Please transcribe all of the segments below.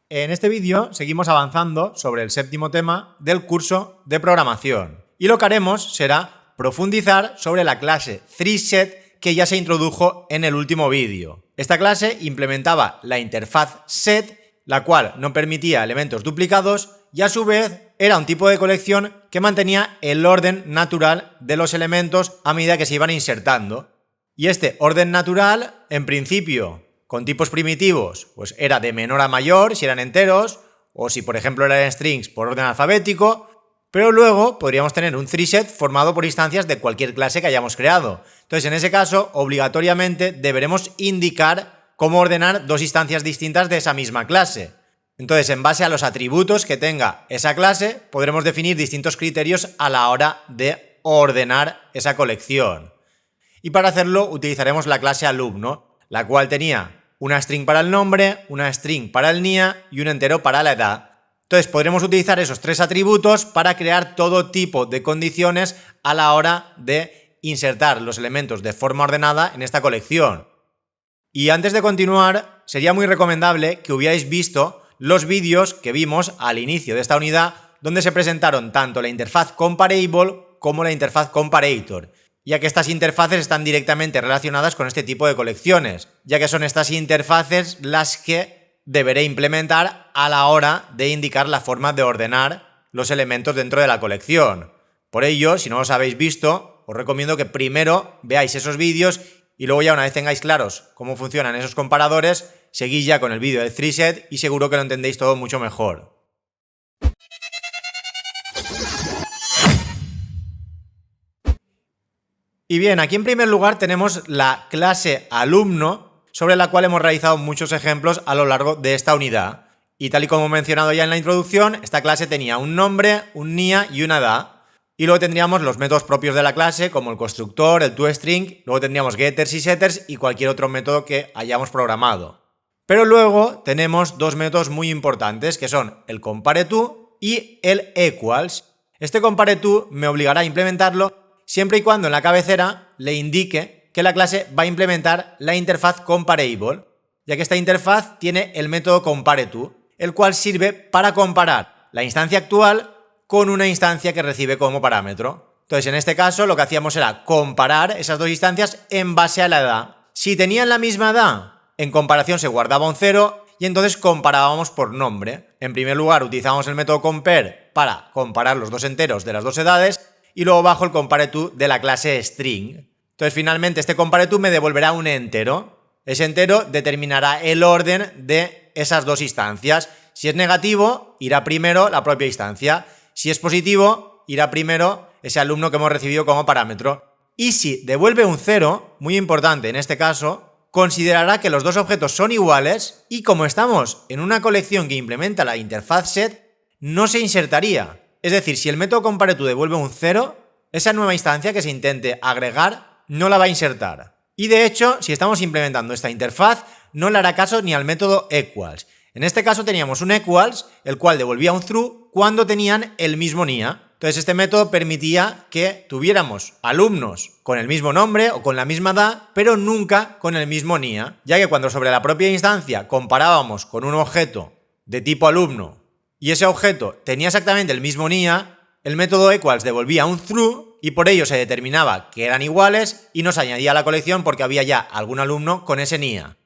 En este vídeo seguimos avanzando sobre el séptimo tema del curso de programación y lo que haremos será profundizar sobre la clase ThreeSet que ya se introdujo en el último vídeo. Esta clase implementaba la interfaz set, la cual no permitía elementos duplicados y a su vez era un tipo de colección que mantenía el orden natural de los elementos a medida que se iban insertando. Y este orden natural, en principio, con tipos primitivos, pues era de menor a mayor si eran enteros, o si por ejemplo eran strings por orden alfabético, pero luego podríamos tener un ThreeSet formado por instancias de cualquier clase que hayamos creado. Entonces en ese caso, obligatoriamente deberemos indicar cómo ordenar dos instancias distintas de esa misma clase. Entonces, en base a los atributos que tenga esa clase, podremos definir distintos criterios a la hora de ordenar esa colección. Y para hacerlo utilizaremos la clase alumno, la cual tenía una string para el nombre, una string para el NIA y un entero para la edad. Entonces podremos utilizar esos tres atributos para crear todo tipo de condiciones a la hora de insertar los elementos de forma ordenada en esta colección. Y antes de continuar, sería muy recomendable que hubierais visto los vídeos que vimos al inicio de esta unidad, donde se presentaron tanto la interfaz comparable como la interfaz comparator, ya que estas interfaces están directamente relacionadas con este tipo de colecciones, ya que son estas interfaces las que deberé implementar a la hora de indicar la forma de ordenar los elementos dentro de la colección. Por ello, si no los habéis visto, os recomiendo que primero veáis esos vídeos y luego ya una vez tengáis claros cómo funcionan esos comparadores, seguís ya con el vídeo de ThreeSet y seguro que lo entendéis todo mucho mejor. Y bien, aquí en primer lugar tenemos la clase alumno, sobre la cual hemos realizado muchos ejemplos a lo largo de esta unidad. Y tal y como he mencionado ya en la introducción, esta clase tenía un nombre, un NIA y una edad. Y luego tendríamos los métodos propios de la clase, como el constructor, el toString, luego tendríamos getters y setters y cualquier otro método que hayamos programado. Pero luego tenemos dos métodos muy importantes, que son el compareTo y el equals. Este compareTo me obligará a implementarlo siempre y cuando en la cabecera le indique que la clase va a implementar la interfaz comparable, ya que esta interfaz tiene el método compareTo, el cual sirve para comparar la instancia actual con una instancia que recibe como parámetro. Entonces, en este caso, lo que hacíamos era comparar esas dos instancias en base a la edad. Si tenían la misma edad, en comparación se guardaba un 0 y entonces comparábamos por nombre. En primer lugar, utilizábamos el método compare para comparar los dos enteros de las dos edades y luego bajo el compareTo de la clase string. Entonces, finalmente, este compareTo me devolverá un entero. Ese entero determinará el orden de esas dos instancias. Si es negativo, irá primero la propia instancia. Si es positivo, irá primero ese alumno que hemos recibido como parámetro. Y si devuelve un 0, muy importante en este caso, considerará que los dos objetos son iguales y como estamos en una colección que implementa la interfaz set, no se insertaría. Es decir, si el método compareTo devuelve un 0, esa nueva instancia que se intente agregar no la va a insertar. Y de hecho, si estamos implementando esta interfaz, no le hará caso ni al método equals. En este caso teníamos un equals, el cual devolvía un true cuando tenían el mismo NIA. Entonces este método permitía que tuviéramos alumnos con el mismo nombre o con la misma edad, pero nunca con el mismo NIA, ya que cuando sobre la propia instancia comparábamos con un objeto de tipo alumno y ese objeto tenía exactamente el mismo NIA, el método equals devolvía un true y por ello se determinaba que eran iguales y nos añadía a la colección porque había ya algún alumno con ese NIA.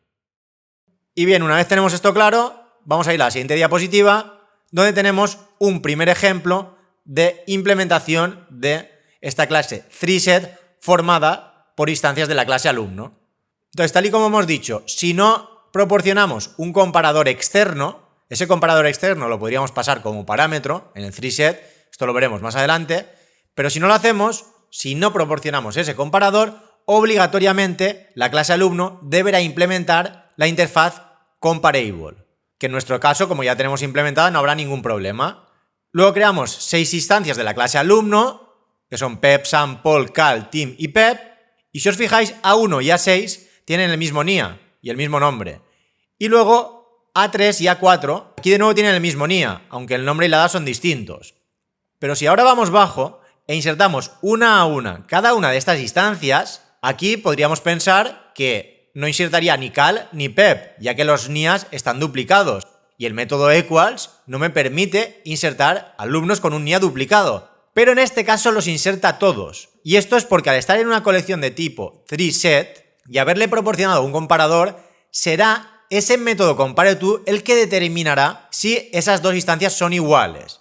Y bien, una vez tenemos esto claro, vamos a ir a la siguiente diapositiva, donde tenemos un primer ejemplo de implementación de esta clase ThreeSet formada por instancias de la clase alumno. Entonces, tal y como hemos dicho, si no proporcionamos un comparador externo, ese comparador externo lo podríamos pasar como parámetro en el ThreeSet, esto lo veremos más adelante, pero si no lo hacemos, si no proporcionamos ese comparador, obligatoriamente la clase alumno deberá implementar la interfaz comparable, que en nuestro caso, como ya tenemos implementada, no habrá ningún problema. Luego creamos 6 instancias de la clase alumno, que son Pep, Sam, Paul, Cal, Tim y Pep, y si os fijáis, A1 y A6 tienen el mismo NIA y el mismo nombre. Y luego A3 y A4, aquí de nuevo tienen el mismo NIA, aunque el nombre y la edad son distintos. Pero si ahora vamos bajo e insertamos una a una cada una de estas instancias, aquí podríamos pensar que no insertaría ni Cal ni Pep, ya que los NIAs están duplicados. y el método equals no me permite insertar alumnos con un NIA duplicado. Pero en este caso los inserta todos. Y esto es porque al estar en una colección de tipo 3set y haberle proporcionado un comparador, será ese método compareTo el que determinará si esas dos instancias son iguales.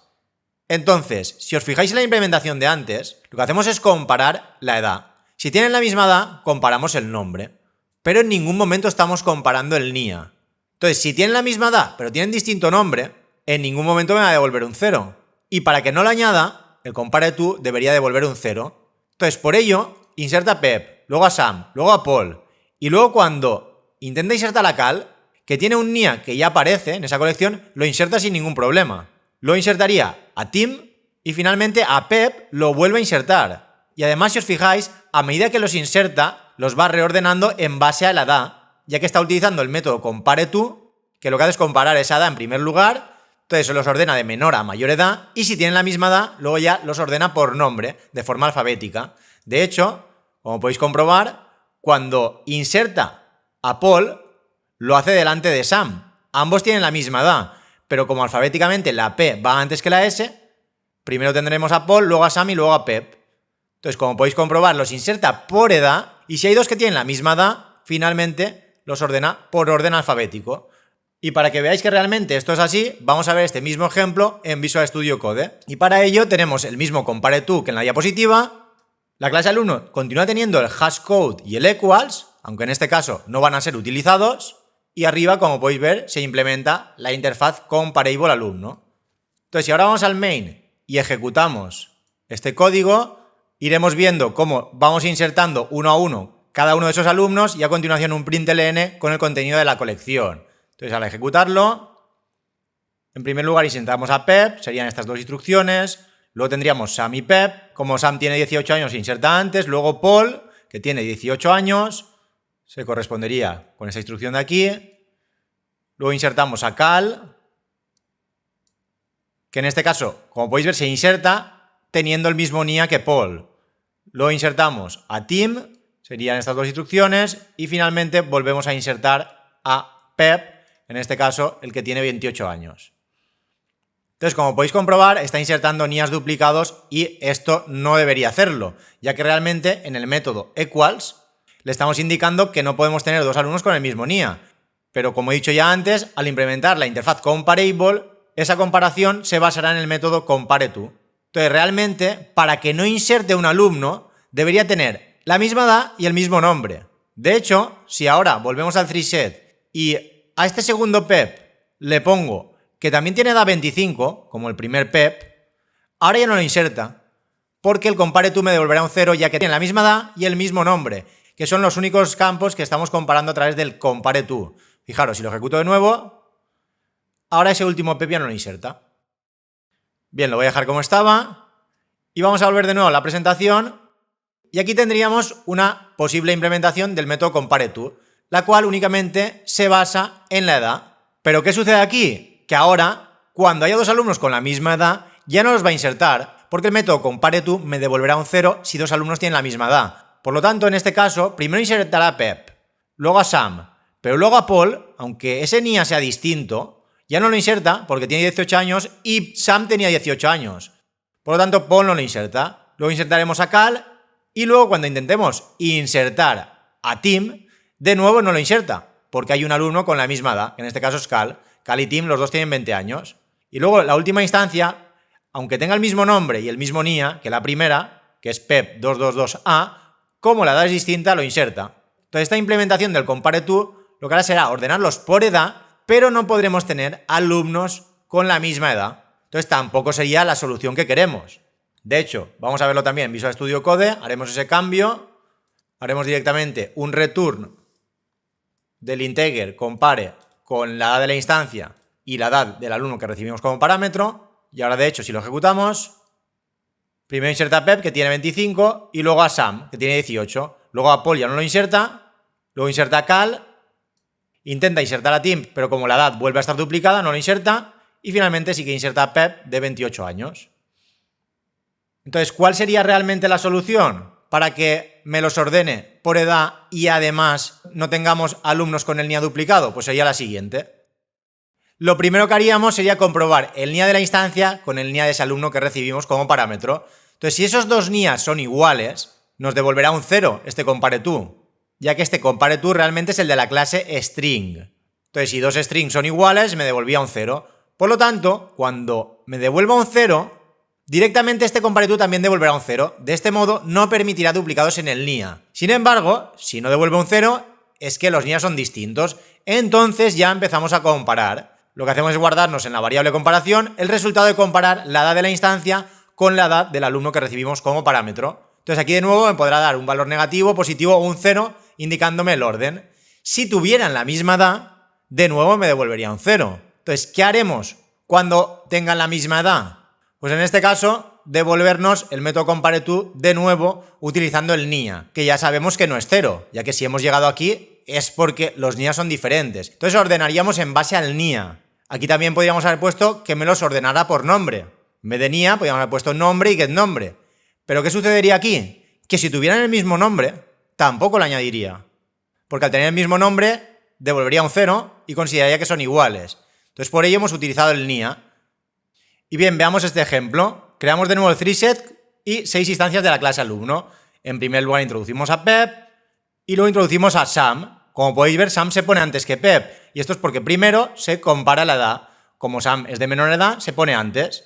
Entonces, si os fijáis en la implementación de antes, lo que hacemos es comparar la edad. Si tienen la misma edad, comparamos el nombre. Pero en ningún momento estamos comparando el NIA. Entonces, si tienen la misma edad, pero tienen distinto nombre, en ningún momento me va a devolver un 0. Y para que no lo añada, el compareTo debería devolver un 0. Entonces, por ello, inserta a Pep, luego a Sam, luego a Paul. Y luego cuando intenta insertar a Cal, que tiene un NIA que ya aparece en esa colección, lo inserta sin ningún problema. Lo insertaría a Tim y finalmente a Pep lo vuelve a insertar. Y además, si os fijáis, a medida que los inserta, los va reordenando en base a la edad, ya que está utilizando el método compareTo, que lo que hace es comparar esa edad en primer lugar, entonces los ordena de menor a mayor edad, y si tienen la misma edad, luego ya los ordena por nombre, de forma alfabética. De hecho, como podéis comprobar, cuando inserta a Paul, lo hace delante de Sam. Ambos tienen la misma edad, pero como alfabéticamente la P va antes que la S, primero tendremos a Paul, luego a Sam y luego a Pep. Entonces, como podéis comprobar, los inserta por edad, y si hay dos que tienen la misma edad, finalmente los ordena por orden alfabético. Y para que veáis que realmente esto es así, vamos a ver este mismo ejemplo en Visual Studio Code. Y para ello tenemos el mismo compareTo que en la diapositiva. La clase alumno continúa teniendo el hashcode y el equals, aunque en este caso no van a ser utilizados. Y arriba, como podéis ver, se implementa la interfaz compareAbleAlumno. Entonces, si ahora vamos al main y ejecutamos este código, iremos viendo cómo vamos insertando uno a uno cada uno de esos alumnos y a continuación un println con el contenido de la colección. Entonces, al ejecutarlo, en primer lugar insertamos a Pep, serían estas dos instrucciones. Luego tendríamos Sam y Pep. Como Sam tiene 18 años, se inserta antes. Luego Paul, que tiene 18 años, se correspondería con esa instrucción de aquí. Luego insertamos a Cal, que en este caso, como podéis ver, se inserta teniendo el mismo NIA que Paul. Luego insertamos a Tim, serían estas dos instrucciones. Y finalmente volvemos a insertar a Pep, en este caso, el que tiene 28 años. Entonces, como podéis comprobar, está insertando NIAs duplicados y esto no debería hacerlo, ya que realmente en el método equals le estamos indicando que no podemos tener dos alumnos con el mismo NIA. Pero como he dicho ya antes, al implementar la interfaz compareAble, esa comparación se basará en el método compareTo. Entonces, realmente, para que no inserte un alumno, debería tener la misma edad y el mismo nombre. De hecho, si ahora volvemos al 3set y a este segundo Pep le pongo que también tiene edad 25, como el primer Pep, ahora ya no lo inserta, porque el compareTo me devolverá un 0 ya que tiene la misma edad y el mismo nombre, que son los únicos campos que estamos comparando a través del compareTo. Fijaros, si lo ejecuto de nuevo, ahora ese último Pep ya no lo inserta. Bien, lo voy a dejar como estaba y vamos a volver de nuevo a la presentación y aquí tendríamos una posible implementación del método compareTo, la cual únicamente se basa en la edad. ¿Pero qué sucede aquí? Que ahora, cuando haya dos alumnos con la misma edad, ya no los va a insertar, porque el método compareTo me devolverá un 0 si dos alumnos tienen la misma edad. Por lo tanto, en este caso, primero insertará a Pep, luego a Sam, pero luego a Paul, aunque ese NIA sea distinto, ya no lo inserta porque tiene 18 años y Sam tenía 18 años. Por lo tanto, Paul no lo inserta. Luego insertaremos a Cal y luego cuando intentemos insertar a Tim, de nuevo no lo inserta, porque hay un alumno con la misma edad, que en este caso es Cal. Cal y Tim, los dos tienen 20 años. Y luego, la última instancia, aunque tenga el mismo nombre y el mismo NIA que la primera, que es PEP222A, como la edad es distinta, lo inserta. Entonces, esta implementación del compareTo lo que hará será ordenarlos por edad, pero no podremos tener alumnos con la misma edad. Entonces, tampoco sería la solución que queremos. De hecho, vamos a verlo también en Visual Studio Code, haremos ese cambio, haremos directamente un return del integer compare con la edad de la instancia y la edad del alumno que recibimos como parámetro. Y ahora, de hecho, si lo ejecutamos, primero inserta a Pep, que tiene 25, y luego a Sam, que tiene 18. Luego a Paul ya no lo inserta, luego inserta a Cal, intenta insertar a Tim, pero como la edad vuelve a estar duplicada, no lo inserta, y finalmente sí que inserta a Pep de 28 años. Entonces, ¿cuál sería realmente la solución para que me los ordene por edad y además no tengamos alumnos con el NIA duplicado? Pues sería la siguiente. lo primero que haríamos sería comprobar el NIA de la instancia con el NIA de ese alumno que recibimos como parámetro. Entonces, si esos dos NIAs son iguales, nos devolverá un 0 este compareTo, ya que este compareTo realmente es el de la clase string. Entonces, si dos strings son iguales, me devolvía un 0. Por lo tanto, cuando me devuelva un 0, directamente este compareTo también devolverá un 0. De este modo, no permitirá duplicados en el NIA. Sin embargo, si no devuelve un 0, es que los NIAs son distintos. Entonces ya empezamos a comparar. Lo que hacemos es guardarnos en la variable comparación el resultado de comparar la edad de la instancia con la edad del alumno que recibimos como parámetro. Entonces aquí de nuevo me podrá dar un valor negativo, positivo o un 0, indicándome el orden. Si tuvieran la misma edad, de nuevo me devolvería un 0. Entonces, ¿qué haremos cuando tengan la misma edad? Pues en este caso, devolvernos el método compareTo de nuevo utilizando el NIA, que ya sabemos que no es 0, ya que si hemos llegado aquí es porque los NIA son diferentes. Entonces ordenaríamos en base al NIA. Aquí también podríamos haber puesto que me los ordenara por nombre. En vez de NIA, podríamos haber puesto nombre y getNombre. Pero ¿qué sucedería aquí? Que si tuvieran el mismo nombre, tampoco lo añadiría. Porque al tener el mismo nombre, devolvería un 0 y consideraría que son iguales. Entonces por ello hemos utilizado el NIA. Y bien, veamos este ejemplo. Creamos de nuevo el 3set y 6 instancias de la clase alumno. En primer lugar introducimos a Pep y luego introducimos a Sam. Como podéis ver, Sam se pone antes que Pep. Y esto es porque primero se compara la edad. Como Sam es de menor edad, se pone antes.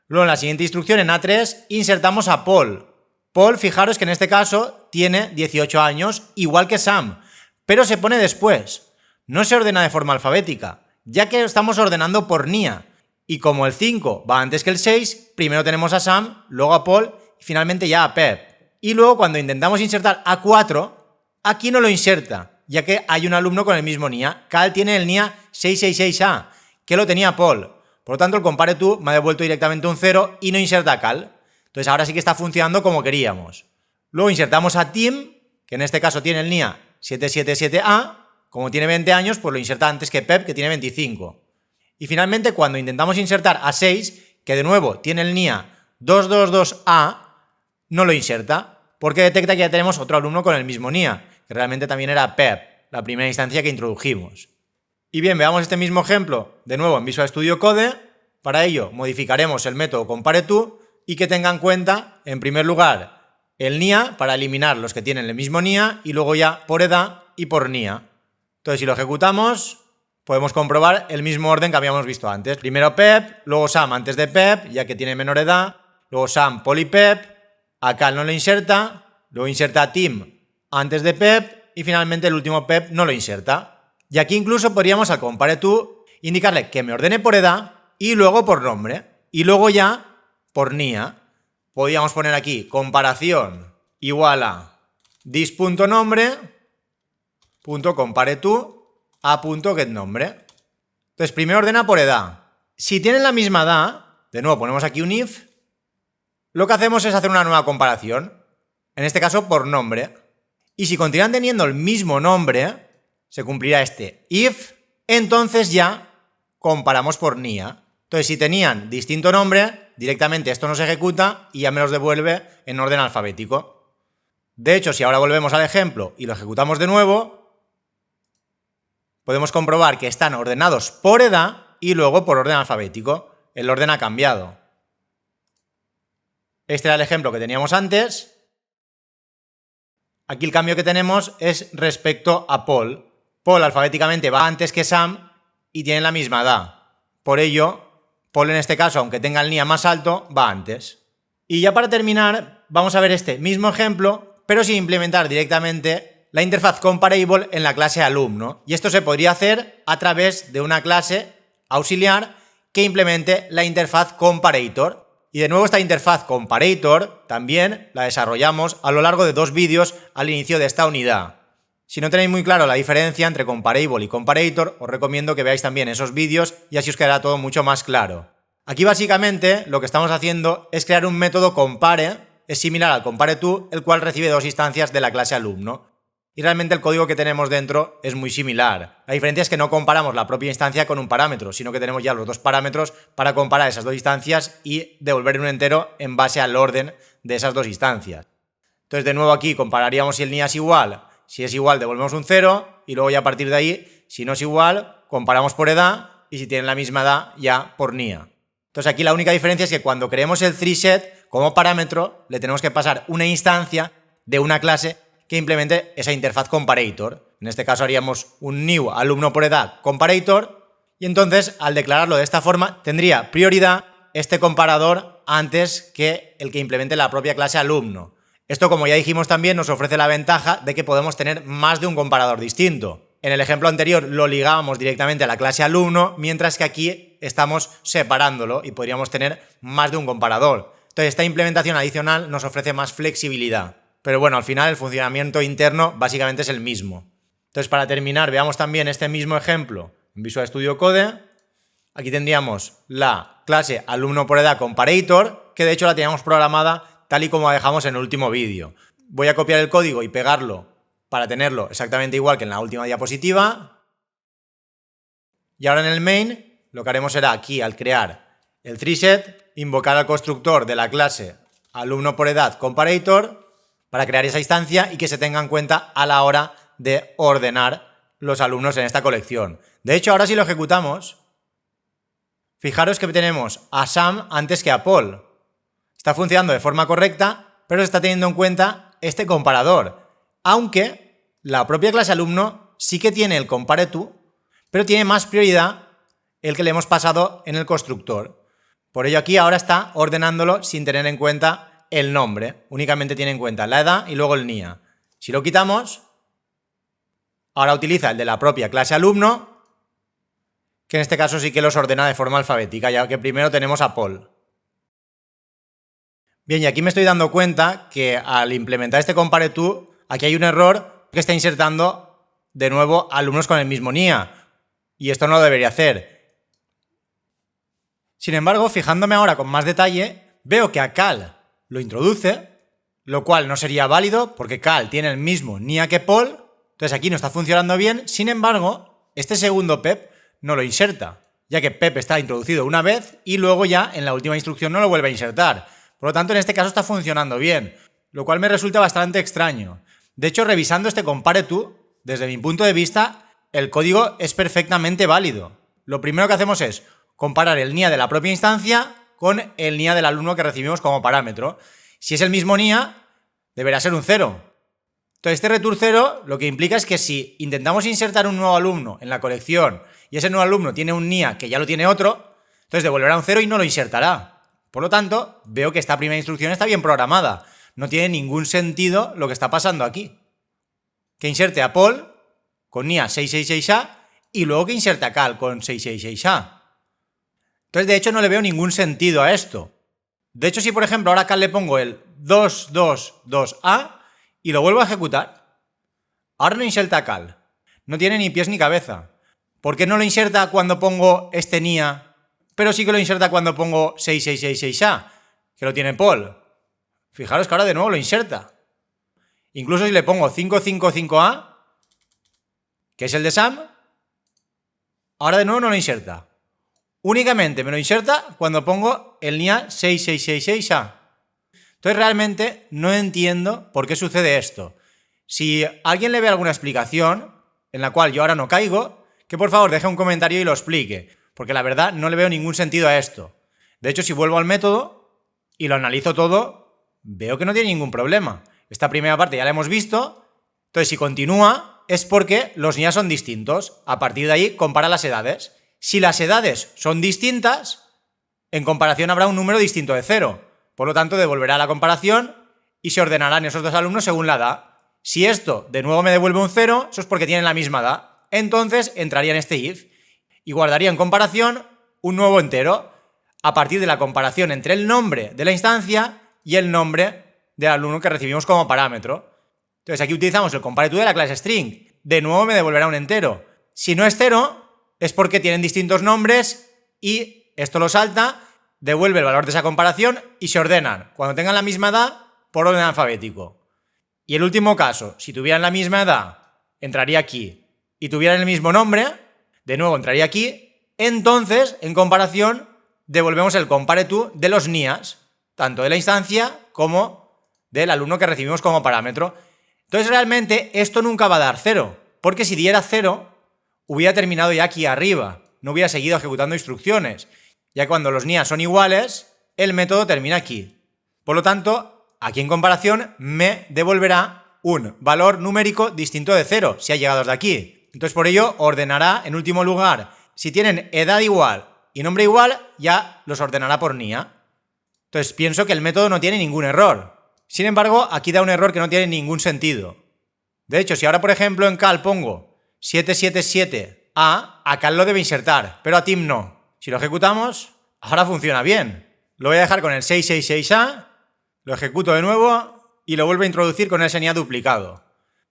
Luego en la siguiente instrucción, en A3, insertamos a Paul. Paul, fijaros que en este caso tiene 18 años, igual que Sam, pero se pone después. No se ordena de forma alfabética, ya que estamos ordenando por NIA. Y como el 5 va antes que el 6, primero tenemos a Sam, luego a Paul y finalmente ya a Pep. Y luego cuando intentamos insertar A4, aquí no lo inserta, ya que hay un alumno con el mismo NIA. Cal tiene el NIA 666A, que lo tenía Paul. Por lo tanto, el compareTo me ha devuelto directamente un 0 y no inserta a Cal. Entonces ahora sí que está funcionando como queríamos. Luego insertamos a Tim, que en este caso tiene el NIA 777A. Como tiene 20 años, pues lo inserta antes que Pep, que tiene 25. Y finalmente, cuando intentamos insertar a 6, que de nuevo tiene el NIA 222A, no lo inserta, porque detecta que ya tenemos otro alumno con el mismo NIA, que realmente también era Pep, la primera instancia que introdujimos. Y bien, veamos este mismo ejemplo de nuevo en Visual Studio Code. Para ello modificaremos el método compareTo y que tenga en cuenta, en primer lugar, el NIA para eliminar los que tienen el mismo NIA y luego ya por edad y por NIA. Entonces, si lo ejecutamos, podemos comprobar el mismo orden que habíamos visto antes. Primero Pep, luego Sam antes de Pep, ya que tiene menor edad, luego Sam, Paul y Pep, a Cal no lo inserta, luego inserta a Tim antes de Pep y finalmente el último Pep no lo inserta. Y aquí incluso podríamos al compareTo indicarle que me ordene por edad y luego por nombre y luego ya por NIA. Podríamos poner aquí comparación igual a this.nombre.compareTo a.getNombre. Entonces primero ordena por edad. Si tienen la misma edad, de nuevo ponemos aquí un if, lo que hacemos es hacer una nueva comparación, en este caso por nombre. Y si continúan teniendo el mismo nombre, se cumplirá este if, entonces ya comparamos por NIA. Entonces, si tenían distinto nombre, directamente esto no se ejecuta y ya me los devuelve en orden alfabético. De hecho, si ahora volvemos al ejemplo y lo ejecutamos de nuevo, podemos comprobar que están ordenados por edad y luego por orden alfabético. El orden ha cambiado. Este era el ejemplo que teníamos antes. Aquí el cambio que tenemos es respecto a Paul. Paul alfabéticamente va antes que Sam y tienen la misma edad. Por ello, Paul en este caso, aunque tenga el NIA más alto, va antes. Y ya para terminar, vamos a ver este mismo ejemplo, pero sin implementar directamente la interfaz comparable en la clase alumno. Y esto se podría hacer a través de una clase auxiliar que implemente la interfaz comparator. Y de nuevo esta interfaz comparator también la desarrollamos a lo largo de 2 vídeos al inicio de esta unidad. Si no tenéis muy claro la diferencia entre comparable y comparator, os recomiendo que veáis también esos vídeos y así os quedará todo mucho más claro. Aquí básicamente lo que estamos haciendo es crear un método compare, es similar al compareTo, el cual recibe 2 instancias de la clase alumno. Y realmente el código que tenemos dentro es muy similar. La diferencia es que no comparamos la propia instancia con un parámetro, sino que tenemos ya los 2 parámetros para comparar esas 2 instancias y devolver un entero en base al orden de esas 2 instancias. Entonces de nuevo aquí compararíamos si el NIA es igual. Si es igual, devolvemos un 0 y luego ya a partir de ahí, si no es igual, comparamos por edad y si tienen la misma edad ya por NIA. Entonces aquí la única diferencia es que cuando creemos el 3set como parámetro le tenemos que pasar una instancia de una clase que implemente esa interfaz comparator. En este caso haríamos un new alumno por edad comparator y entonces al declararlo de esta forma tendría prioridad este comparador antes que el que implemente la propia clase alumno. Esto, como ya dijimos también, nos ofrece la ventaja de que podemos tener más de un comparador distinto. En el ejemplo anterior lo ligábamos directamente a la clase alumno, mientras que aquí estamos separándolo y podríamos tener más de un comparador. Entonces esta implementación adicional nos ofrece más flexibilidad. Pero bueno, al final el funcionamiento interno básicamente es el mismo. Entonces para terminar, veamos también este mismo ejemplo en Visual Studio Code. Aquí tendríamos la clase alumno por edad comparator, que de hecho la teníamos programada tal y como la dejamos en el último vídeo. Voy a copiar el código y pegarlo para tenerlo exactamente igual que en la última diapositiva. Y ahora en el main lo que haremos será aquí, al crear el 3set, invocar al constructor de la clase alumno por edad comparator para crear esa instancia y que se tenga en cuenta a la hora de ordenar los alumnos en esta colección. De hecho, ahora si lo ejecutamos, fijaros que tenemos a Sam antes que a Paul. Está funcionando de forma correcta, pero se está teniendo en cuenta este comparador. Aunque la propia clase alumno sí que tiene el compareTo, pero tiene más prioridad el que le hemos pasado en el constructor. Por ello aquí ahora está ordenándolo sin tener en cuenta el nombre. Únicamente tiene en cuenta la edad y luego el NIA. Si lo quitamos, ahora utiliza el de la propia clase alumno, que en este caso sí que los ordena de forma alfabética, ya que primero tenemos a Paul. Bien, y aquí me estoy dando cuenta que al implementar este compareTo, aquí hay un error que está insertando de nuevo alumnos con el mismo NIA. Y esto no lo debería hacer. Sin embargo, fijándome ahora con más detalle, veo que a Cal lo introduce, lo cual no sería válido porque Cal tiene el mismo NIA que Paul, entonces aquí no está funcionando bien. Sin embargo, este segundo PEP no lo inserta, ya que PEP está introducido una vez y luego ya en la última instrucción no lo vuelve a insertar. Por lo tanto, en este caso está funcionando bien, lo cual me resulta bastante extraño. De hecho, revisando este compareTo, desde mi punto de vista, el código es perfectamente válido. Lo primero que hacemos es comparar el NIA de la propia instancia con el NIA del alumno que recibimos como parámetro. Si es el mismo NIA, deberá ser un 0. Entonces, este return 0 lo que implica es que si intentamos insertar un nuevo alumno en la colección y ese nuevo alumno tiene un NIA que ya lo tiene otro, entonces devolverá un 0 y no lo insertará. Por lo tanto, veo que esta primera instrucción está bien programada. No tiene ningún sentido lo que está pasando aquí. Que inserte a Paul con NIA 666A y luego que inserte a Cal con 666A. Entonces, de hecho, no le veo ningún sentido a esto. De hecho, si por ejemplo ahora a Cal le pongo el 222A y lo vuelvo a ejecutar, ahora no inserta a Cal. No tiene ni pies ni cabeza. ¿Por qué no lo inserta cuando pongo este NIA, pero sí que lo inserta cuando pongo 6666A, que lo tiene Paul? Fijaros que ahora de nuevo lo inserta. Incluso si le pongo 555A, que es el de Sam, ahora de nuevo no lo inserta. Únicamente me lo inserta cuando pongo el NIA 6666A. Entonces realmente no entiendo por qué sucede esto. Si alguien le ve alguna explicación en la cual yo ahora no caigo, que por favor deje un comentario y lo explique, porque la verdad no le veo ningún sentido a esto. De hecho, si vuelvo al método y lo analizo todo, veo que no tiene ningún problema. Esta primera parte ya la hemos visto, entonces si continúa es porque los NIA son distintos. A partir de ahí compara las edades. Si las edades son distintas, en comparación habrá un número distinto de 0. Por lo tanto, devolverá la comparación y se ordenarán esos dos alumnos según la edad. Si esto de nuevo me devuelve un 0, eso es porque tienen la misma edad. Entonces entraría en este if y guardaría en comparación un nuevo entero a partir de la comparación entre el nombre de la instancia y el nombre del alumno que recibimos como parámetro. Entonces aquí utilizamos el compareTo de la clase string. De nuevo me devolverá un entero. Si no es 0, es porque tienen distintos nombres y esto lo salta, devuelve el valor de esa comparación y se ordenan, cuando tengan la misma edad, por orden alfabético. Y el último caso, si tuvieran la misma edad, entraría aquí, y tuvieran el mismo nombre, de nuevo entraría aquí, entonces, en comparación, devolvemos el compareTo de los NIAs, tanto de la instancia como del alumno que recibimos como parámetro. Entonces, realmente, esto nunca va a dar 0, porque si diera 0, hubiera terminado ya aquí arriba. no hubiera seguido ejecutando instrucciones, ya que cuando los NIA son iguales, el método termina aquí. Por lo tanto, aquí en comparación me devolverá un valor numérico distinto de 0 si ha llegado hasta aquí. Entonces por ello ordenará en último lugar, si tienen edad igual y nombre igual, ya los ordenará por NIA. Entonces pienso que el método no tiene ningún error. Sin embargo, aquí da un error que no tiene ningún sentido. De hecho, si ahora por ejemplo en cal pongo 777A, a cal lo debe insertar, pero a Tim no. Si lo ejecutamos, ahora funciona bien. Lo voy a dejar con el 666A, lo ejecuto de nuevo y lo vuelvo a introducir con ese NIA duplicado.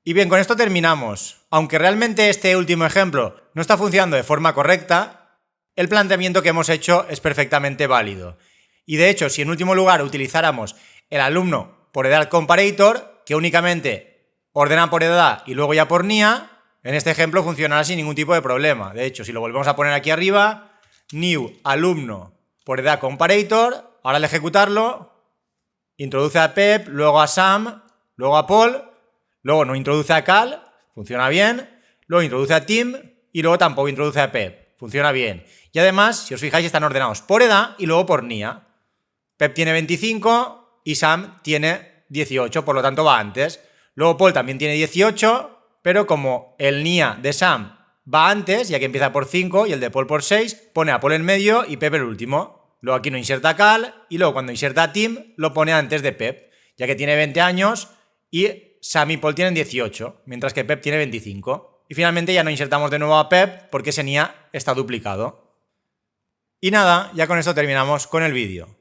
Y bien, con esto terminamos. Aunque realmente este último ejemplo no está funcionando de forma correcta, el planteamiento que hemos hecho es perfectamente válido. Y de hecho, si en último lugar utilizáramos el alumno por edad comparator, que únicamente ordena por edad y luego ya por NIA, en este ejemplo funcionará sin ningún tipo de problema. De hecho, si lo volvemos a poner aquí arriba, new alumno por edad comparator, ahora al ejecutarlo, introduce a Pep, luego a Sam, luego a Paul, luego no introduce a Cal, funciona bien, luego introduce a Tim y luego tampoco introduce a Pep, funciona bien. Y además, si os fijáis, están ordenados por edad y luego por NIA. Pep tiene 25 y Sam tiene 18, por lo tanto va antes. Luego Paul también tiene 18, pero como el NIA de Sam va antes, ya que empieza por 5 y el de Paul por 6, pone a Paul en medio y Pep el último. Luego aquí no inserta a Cal y luego cuando inserta a Tim lo pone antes de Pep, ya que tiene 20 años y Sam y Paul tienen 18, mientras que Pep tiene 25. Y finalmente ya no insertamos de nuevo a Pep porque ese NIA está duplicado. Y nada, ya con esto terminamos con el vídeo.